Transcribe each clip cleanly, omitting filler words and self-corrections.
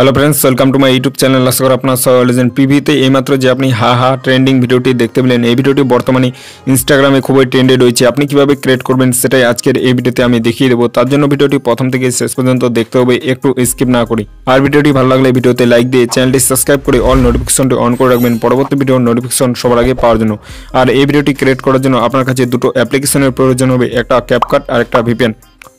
Hello friends, welcome to my YouTube channel. आशा करी আপনারা সবাই ভালো আছেন। পিভিতে এইমাত্র যে আপনি হা ট্রেন্ডিং ভিডিওটি দেখতে পেলেন, এই ভিডিওটি বর্তমানে ইনস্টাগ্রামে খুবই ট্রেন্ডে রয়েছে। আপনি কিভাবে ক্রিয়েট করবেন সেটাই আজকের এই ভিডিওতে আমি দেখিয়ে দেবো। তার জন্য ভিডিওটি প্রথম থেকে শেষ পর্যন্ত দেখতে হবে, একটু স্কিপ না করে। আর ভিডিওটি ভালো লাগলে ভিডিওতে লাইক দিয়ে চ্যানেলটি সাবস্ক্রাইব করে অল নোটিফিকেশনটি অন করে রাখবেন পরবর্তী ভিডিওর নোটিফিকেশন সবার আগে পাওয়ার জন্য। আর এই ভিডিওটি ক্রিয়েট করার জন্য আপনার কাছে দুটো অ্যাপ্লিকেশনের প্রয়োজন হবে, একটা ক্যাপকাট আর একটা ভিপিএন।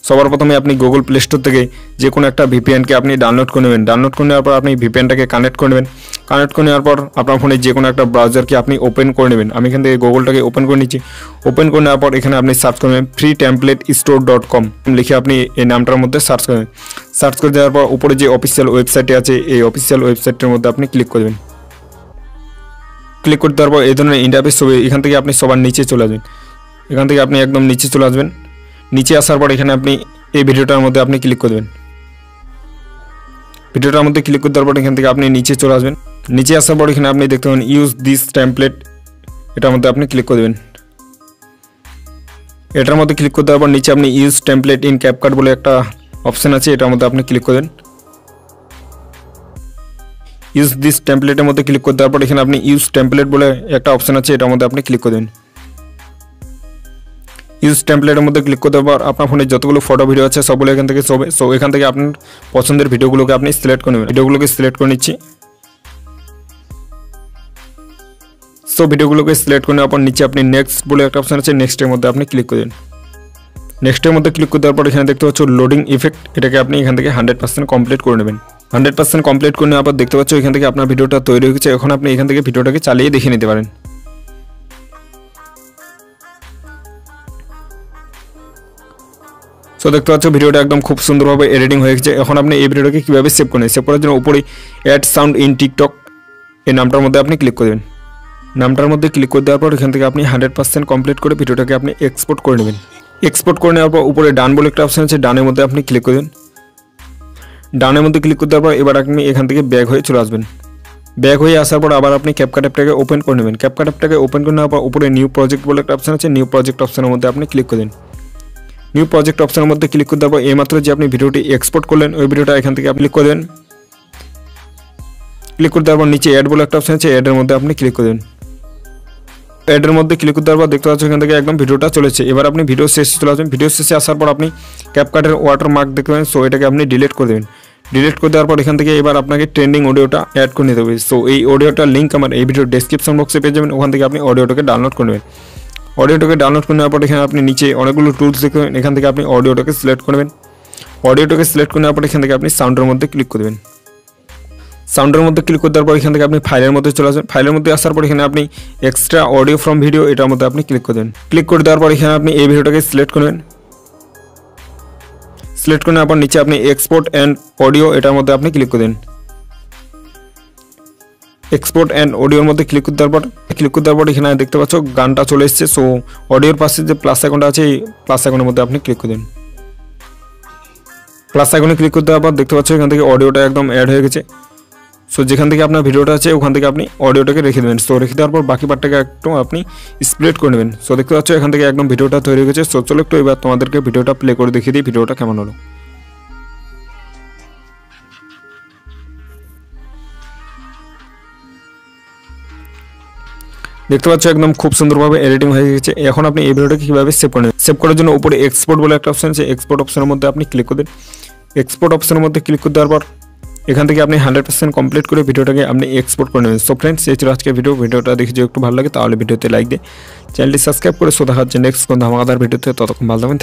সবার প্রথমে আপনি গুগল প্লে স্টোর থেকে যে কোনো একটা ভিপিএনকে আপনি ডাউনলোড করে নেবেন। ডাউনলোড করে নেওয়ার পর আপনি ভিপিএনটাকে কানেক্ট করে নেবেন। কানেক্ট করে নেওয়ার পর আপনার ফোনে যে কোনো একটা ব্রাউজারকে আপনি ওপেন করে নেবেন। আমি এখান থেকে গুগলটাকে ওপেন করে নিচ্ছি। ওপেন করে নেওয়ার পর এখানে আপনি সার্চ করবেন freetemplateStore.com লিখে আপনি এই নামটার মধ্যে সার্চ করবেন। সার্চ করে দেওয়ার পর উপরে যে অফিসিয়াল ওয়েবসাইটটি আছে, এই অফিসিয়াল ওয়েবসাইটের মধ্যে আপনি ক্লিক করবেন। ক্লিক করে দেওয়ার পর এই ধরনের ইন্টারফেস হবে। এখান থেকে আপনি সবার নিচে চলে আসবেন। এখান থেকে আপনি একদম নিচে চলে আসবেন। নিচে আসার পর এখানে আপনি এই ভিডিওটার মধ্যে আপনি ক্লিক করবেন। ভিডিওটার মধ্যে ক্লিক করে দেওয়ার পর এখান থেকে আপনি নিচে চলে আসবেন। নিচে আসার পর এখানে আপনি দেখতে পাবেন ইউজ দিস টেমপ্লেট, এটার মধ্যে আপনি ক্লিক করে দেবেন। এটার মধ্যে ক্লিক করে দেওয়ার পর নিচে আপনি ইউজ টেমপ্লেট ইন ক্যাপকাট বলে একটা অপশন আছে, এটার মধ্যে আপনি ক্লিক করবেন। ইউজ দিস টেমপ্লেটের মধ্যে ক্লিক করে দেওয়ার পর এখানে আপনি ইউজ টেমপ্লেট বলে একটা অপশন আছে, এটার মধ্যে আপনি ক্লিক করে দেবেন। ইউজ টেমপ্লেটের মধ্যে ক্লিক করে দেওয়ার পর আপনার ফোনে যতগুলো ফটো ভিডিও আছে সবগুলো এখান থেকে শোবে। সো এখান থেকে আপনার পছন্দের ভিডিওগুলোকে আপনি সিলেক্ট করে নেবেন। ভিডিওগুলোকে সিলেক্ট করে নিচ্ছি। সো ভিডিওগুলোকে সিলেক্ট করে নেওয়ার পর নিচে আপনি নেক্সট বলে একটা অপশন আছে, নেক্সটের মধ্যে আপনি ক্লিক করে দেন। নেক্সটের মধ্যে ক্লিক করে দেওয়ার পর এখানে দেখতে পাচ্ছ লোডিং ইফেক্ট, এটাকে আপনি এখান থেকে 100% কমপ্লিট করে নেবেন। 100% কমপ্লিট করে নেওয়ার পর দেখতে পাচ্ছ এখান থেকে আপনার ভিডিওটা তৈরি হয়ে গেছে। এখন আপনি এখান থেকে ভিডিওটাকে চালিয়ে দেখে নিতে পারেন। সো দেখতে পাচ্ছ ভিডিওটা একদম খুব সুন্দরভাবে এডিটিং হয়ে গেছে। এখন আপনি এই ভিডিওটাকে কীভাবে সেভ করবেন, সেভ করার জন্য উপরে অ্যাড সাউন্ড ইন টিকটক এই নামটার মধ্যে আপনি ক্লিক করে দেবেন। নামটার মধ্যে ক্লিক করে দেওয়ার পর এখান থেকে আপনি 100% কমপ্লিট করে ভিডিওটাকে আপনি এক্সপোর্ট করে নেবেন। এক্সপোর্ট করে নেওয়ার পর উপরে ডান বলে একটা অপশন আছে, ডানের মধ্যে আপনি ক্লিক করে দেন। ডানের মধ্যে ক্লিক করে দেওয়ার পর এবার আপনি এখান থেকে ব্যাক হয়ে চলে আসবেন। ব্যাক হয়ে আসার পর আবার আপনি ক্যাপকাট অ্যাপটাকে ওপেন করে নেবেন। ক্যাপকাট অ্যাপটাকে ওপেন করে নেওয়ার পর উপরে নিউ প্রজেক্ট বলে একটা অপশন আছে, নিউ প্রজেক্ট অপশনের মধ্যে আপনি ক্লিক করে দেন। নিউ প্রজেক্ট অপশনের মধ্যে ক্লিক করে দেওয়ার পর এইমাত্র যে আপনি ভিডিওটি এক্সপোর্ট করলেন ওই ভিডিওটা এখান থেকে আপনি ক্লিক করে দেন। ক্লিক করে দেওয়ার পর নিচে অ্যাড বলে একটা অপশন আছে, অ্যাডের মধ্যে আপনি ক্লিক করে দেন। অ্যাডের মধ্যে ক্লিক করে দেওয়ার পর দেখতে পাচ্ছেন এখান থেকে একদম ভিডিওটা চলেছে। এবার আপনি ভিডিও শেষে চলে আসবেন। ভিডিও শেষে আসার পর আপনি ক্যাপকাটের ওয়াটারমার্ক দেখতে পাবেন, সো এটাকে আপনি ডিলিট করে দেবেন। ডিলিট করে দেওয়ার পর এখান থেকে এবার আপনাকে ট্রেন্ডিং অডিওটা অ্যাড করে নিতে হবে। সো এই অডিওটার লিঙ্ক আমার এই ভিডিওর ডেসক্রিপশন বক্সে পেয়ে যাবেন, ওখান থেকে আপনি অডিওটাকে ডাউনলোড করে নেবেন। অডিওটাকে ডাউনলোড করে নেওয়ার পর এখানে আপনি নিচে অনেকগুলো টুলস দেখবেন, এখান থেকে আপনি অডিওটাকে সিলেক্ট করবেন। অডিওটাকে সিলেক্ট করে নেওয়ার পর এখান থেকে আপনি সাউন্ডের মধ্যে ক্লিক করবেন। সাউন্ডের মধ্যে ক্লিক করে দেওয়ার পর এখান থেকে আপনি ফাইলের মধ্যে চলে আসবেন। ফাইলের মধ্যে আসার পর এখানে আপনি এক্সট্রা অডিও ফ্রম ভিডিও এটার মধ্যে আপনি ক্লিক করে দেন। ক্লিক করে দেওয়ার পর এখানে আপনি এই ভিডিওটাকে সিলেক্ট করবেন। সিলেক্ট করে নেওয়ার পর নিচে আপনি এক্সপোর্ট অ্যান্ড অডিও এটার মধ্যে আপনি ক্লিক করে দেন। এক্সপোর্ট অ্যান্ড অডিওর মধ্যে ক্লিক করে দেওয়ার পর এখানে দেখতে পাচ্ছ গানটা চলে এসেছে। সো অডিওর পাশে যে প্লাস আইকনটা আছে এই প্লাস আইকনের মধ্যে আপনি ক্লিক করে দেন। প্লাস আইকনে ক্লিক করে দেওয়ার পর দেখতে পাচ্ছ এখান থেকে অডিওটা একদম অ্যাড হয়ে গেছে। সো যেখান থেকে আপনার ভিডিওটা আছে ওখান থেকে আপনি অডিওটাকে রেখে দেবেন। সো রেখে দেওয়ার পর বাকি পার্টটাকে একটু আপনি স্প্লিট করে নেবেন। সো দেখতে পাচ্ছ এখান থেকে একদম ভিডিওটা তৈরি হয়ে গেছে। সো চলো একটু এবার তোমাদেরকে ভিডিওটা প্লে করে দেখিয়ে দিই ভিডিওটা কেমন হলো। দেখতে পাচ্ছ একদম খুব সুন্দরভাবে এডিটিং হয়ে গেছে। এখন আপনি এই ভিডিওটাকে কীভাবে সেভ করবেন, সেভ করার জন্য উপরে এক্সপোর্ট বলে একটা অপশন আছে, এক্সপোর্ট অপশনের মধ্যে আপনি ক্লিক করে দেন। এক্সপোর্ট অপশনের মধ্যে ক্লিক করে দেওয়ার পর এখান থেকে আপনি 100% কমপ্লিট করে ভিডিওটাকে আপনি এক্সপোর্ট করে নেবেন। সো ফ্রেন্ডস, এই ছিল আজকে ভিডিওটা দেখে যদি একটু ভালো লাগে তাহলে ভিডিওতে লাইক দিয়ে চ্যানেলটি সাবস্ক্রাইব করে দেখা হচ্ছে নেক্সট কোন ধামাকাদার ভিডিওতে। ততক্ষণ ভালো থাকবেন।